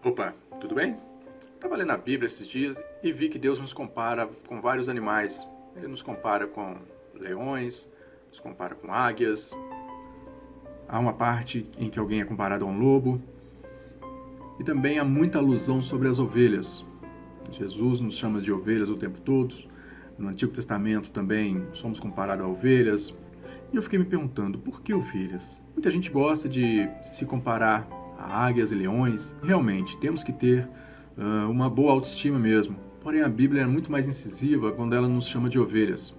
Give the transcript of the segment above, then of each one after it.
Opa, tudo bem? Estava lendo a Bíblia esses dias e vi que Deus nos compara com vários animais. Ele nos compara com leões, nos compara com águias. Há uma parte em que alguém é comparado a um lobo. E também há muita alusão sobre as ovelhas. Jesus nos chama de ovelhas o tempo todo. No Antigo Testamento também somos comparados a ovelhas. E eu fiquei me perguntando, por que ovelhas? Muita gente gosta de se comparar a águias e leões. Realmente, temos que ter uma boa autoestima mesmo. Porém, a Bíblia é muito mais incisiva quando ela nos chama de ovelhas.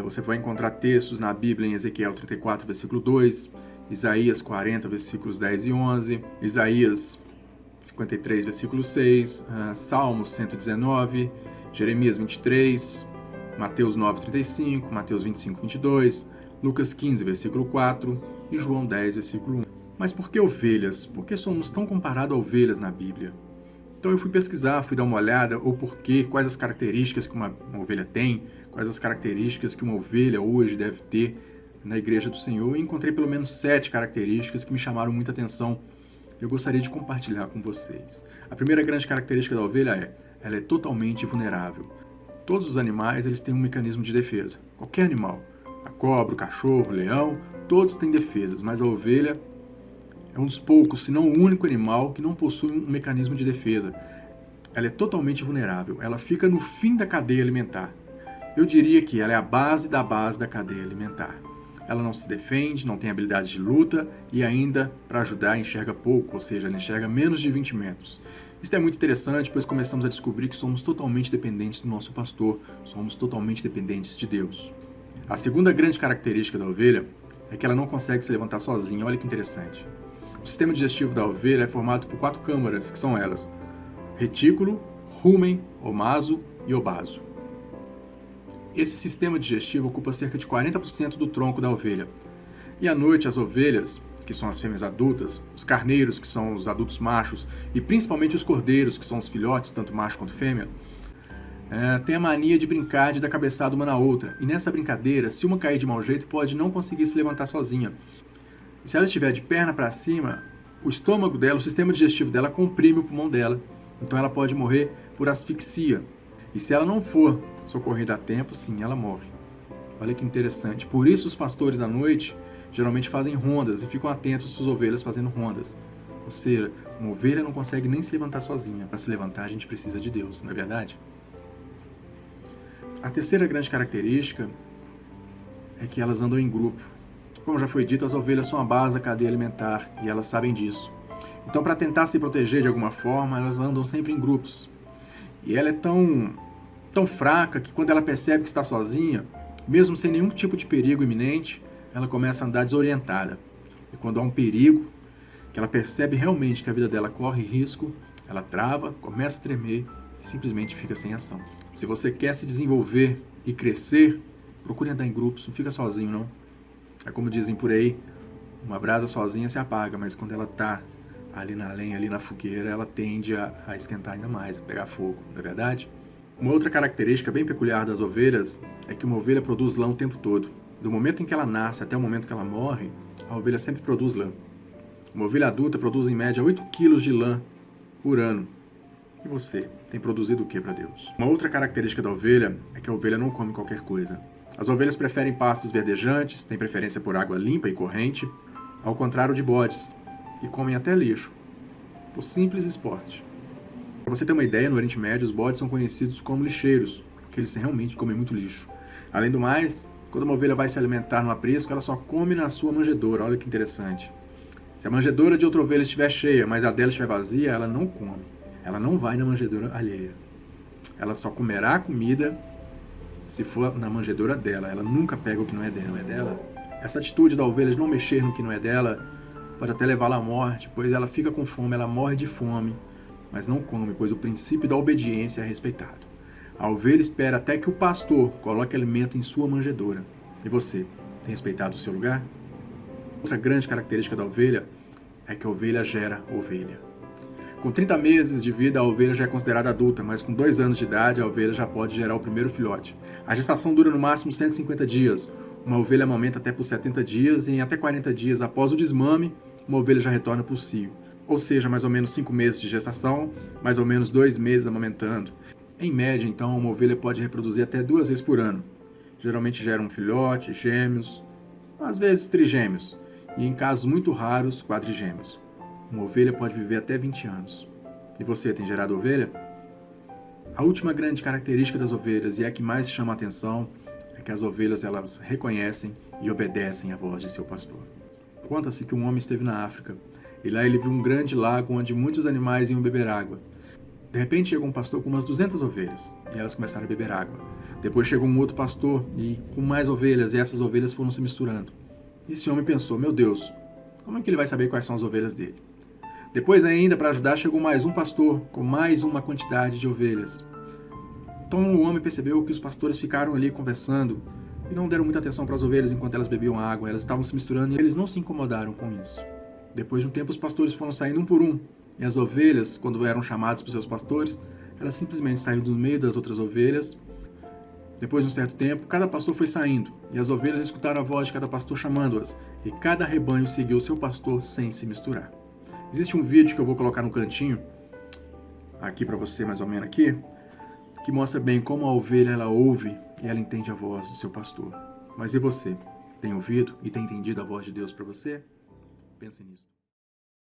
Você vai encontrar textos na Bíblia em Ezequiel 34, versículo 2, Isaías 40, versículos 10 e 11, Isaías 53, versículo 6, Salmos 119, Jeremias 23, Mateus 9, 35, Mateus 25, 22, Lucas 15, versículo 4 e João 10, versículo 1. Mas por que ovelhas? Por que somos tão comparados a ovelhas na Bíblia? Então eu fui pesquisar, fui dar uma olhada, ou porquê, quais as características que uma ovelha tem, quais as características que uma ovelha hoje deve ter na Igreja do Senhor, e encontrei pelo menos 7 características que me chamaram muita atenção. Eu gostaria de compartilhar com vocês. A primeira grande característica da ovelha ela é totalmente vulnerável. Todos os animais eles têm um mecanismo de defesa. Qualquer animal, a cobra, o cachorro, o leão, todos têm defesas, mas a ovelha é um dos poucos, se não o único animal que não possui um mecanismo de defesa. Ela é totalmente vulnerável. Ela fica no fim da cadeia alimentar. Eu diria que ela é a base da cadeia alimentar. Ela não se defende, não tem habilidade de luta e ainda, para ajudar, enxerga pouco, ou seja, ela enxerga menos de 20 metros. Isso é muito interessante, pois começamos a descobrir que somos totalmente dependentes do nosso pastor, somos totalmente dependentes de Deus. A segunda grande característica da ovelha é que ela não consegue se levantar sozinha. Olha que interessante. O sistema digestivo da ovelha é formado por 4 câmaras, que são elas: retículo, rumen, omaso e obaso. Esse sistema digestivo ocupa cerca de 40% do tronco da ovelha. E à noite as ovelhas, que são as fêmeas adultas, os carneiros, que são os adultos machos, e principalmente os cordeiros, que são os filhotes, tanto macho quanto fêmea, têm a mania de brincar de dar cabeçada uma na outra. E nessa brincadeira, se uma cair de mau jeito, pode não conseguir se levantar sozinha. Se ela estiver de perna para cima, o estômago dela, o sistema digestivo dela comprime o pulmão dela. Então ela pode morrer por asfixia. E se ela não for socorrida a tempo, sim, ela morre. Olha que interessante. Por isso os pastores à noite geralmente fazem rondas e ficam atentos às suas ovelhas fazendo rondas. Ou seja, uma ovelha não consegue nem se levantar sozinha. Para se levantar a gente precisa de Deus, não é verdade? A terceira grande característica é que elas andam em grupo. Como já foi dito, as ovelhas são a base da cadeia alimentar e elas sabem disso. Então, para tentar se proteger de alguma forma, elas andam sempre em grupos. E ela é tão fraca que quando ela percebe que está sozinha, mesmo sem nenhum tipo de perigo iminente, ela começa a andar desorientada. E quando há um perigo, que ela percebe realmente que a vida dela corre risco, ela trava, começa a tremer e simplesmente fica sem ação. Se você quer se desenvolver e crescer, procure andar em grupos, não fica sozinho não. É como dizem por aí, uma brasa sozinha se apaga, mas quando ela está ali na lenha, ali na fogueira, ela tende a esquentar ainda mais, a pegar fogo, não é verdade? Uma outra característica bem peculiar das ovelhas é que uma ovelha produz lã o tempo todo. Do momento em que ela nasce até o momento que ela morre, a ovelha sempre produz lã. Uma ovelha adulta produz em média 8 quilos de lã por ano. E você, tem produzido o que para Deus? Uma outra característica da ovelha é que a ovelha não come qualquer coisa. As ovelhas preferem pastos verdejantes, têm preferência por água limpa e corrente, ao contrário de bodes, que comem até lixo, por simples esporte. Para você ter uma ideia, no Oriente Médio, os bodes são conhecidos como lixeiros, porque eles realmente comem muito lixo. Além do mais, quando uma ovelha vai se alimentar no aprisco, ela só come na sua manjedoura. Olha que interessante. Se a manjedoura de outra ovelha estiver cheia, mas a dela estiver vazia, ela não come. Ela não vai na manjedoura alheia. Ela só comerá a comida se for na manjedoura dela. Ela nunca pega o que não é dela. Essa atitude da ovelha de não mexer no que não é dela pode até levá-la à morte, pois ela fica com fome, ela morre de fome, mas não come, pois o princípio da obediência é respeitado. A ovelha espera até que o pastor coloque alimento em sua manjedoura. E você, tem respeitado o seu lugar? Outra grande característica da ovelha é que a ovelha gera ovelha. Com 30 meses de vida, a ovelha já é considerada adulta, mas com 2 anos de idade, a ovelha já pode gerar o primeiro filhote. A gestação dura no máximo 150 dias. Uma ovelha amamenta até por 70 dias e em até 40 dias após o desmame, uma ovelha já retorna para o cio. ou seja, mais ou menos 5 meses de gestação, mais ou menos 2 meses amamentando. Em média, então, uma ovelha pode reproduzir até 2 vezes por ano. Geralmente gera um filhote, gêmeos, às vezes trigêmeos, e em casos muito raros, quadrigêmeos. Uma ovelha pode viver até 20 anos. E você tem gerado ovelha? A última grande característica das ovelhas, e é a que mais chama a atenção, é que as ovelhas elas reconhecem e obedecem à voz de seu pastor. Conta-se que um homem esteve na África, e lá ele viu um grande lago onde muitos animais iam beber água. De repente chegou um pastor com umas 200 ovelhas, e elas começaram a beber água. Depois chegou um outro pastor, e com mais ovelhas, e essas ovelhas foram se misturando. Esse homem pensou, meu Deus, como é que ele vai saber quais são as ovelhas dele? Depois ainda, para ajudar, chegou mais um pastor, com mais uma quantidade de ovelhas. Então o homem percebeu que os pastores ficaram ali conversando, e não deram muita atenção para as ovelhas enquanto elas bebiam água, elas estavam se misturando, e eles não se incomodaram com isso. Depois de um tempo, os pastores foram saindo um por um, e as ovelhas, quando eram chamadas por seus pastores, elas simplesmente saíram do meio das outras ovelhas. Depois de um certo tempo, cada pastor foi saindo, e as ovelhas escutaram a voz de cada pastor chamando-as, e cada rebanho seguiu o seu pastor sem se misturar. Existe um vídeo que eu vou colocar no cantinho, aqui para você mais ou menos aqui, que mostra bem como a ovelha ela ouve e ela entende a voz do seu pastor. Mas e você? Tem ouvido e tem entendido a voz de Deus para você? Pense nisso.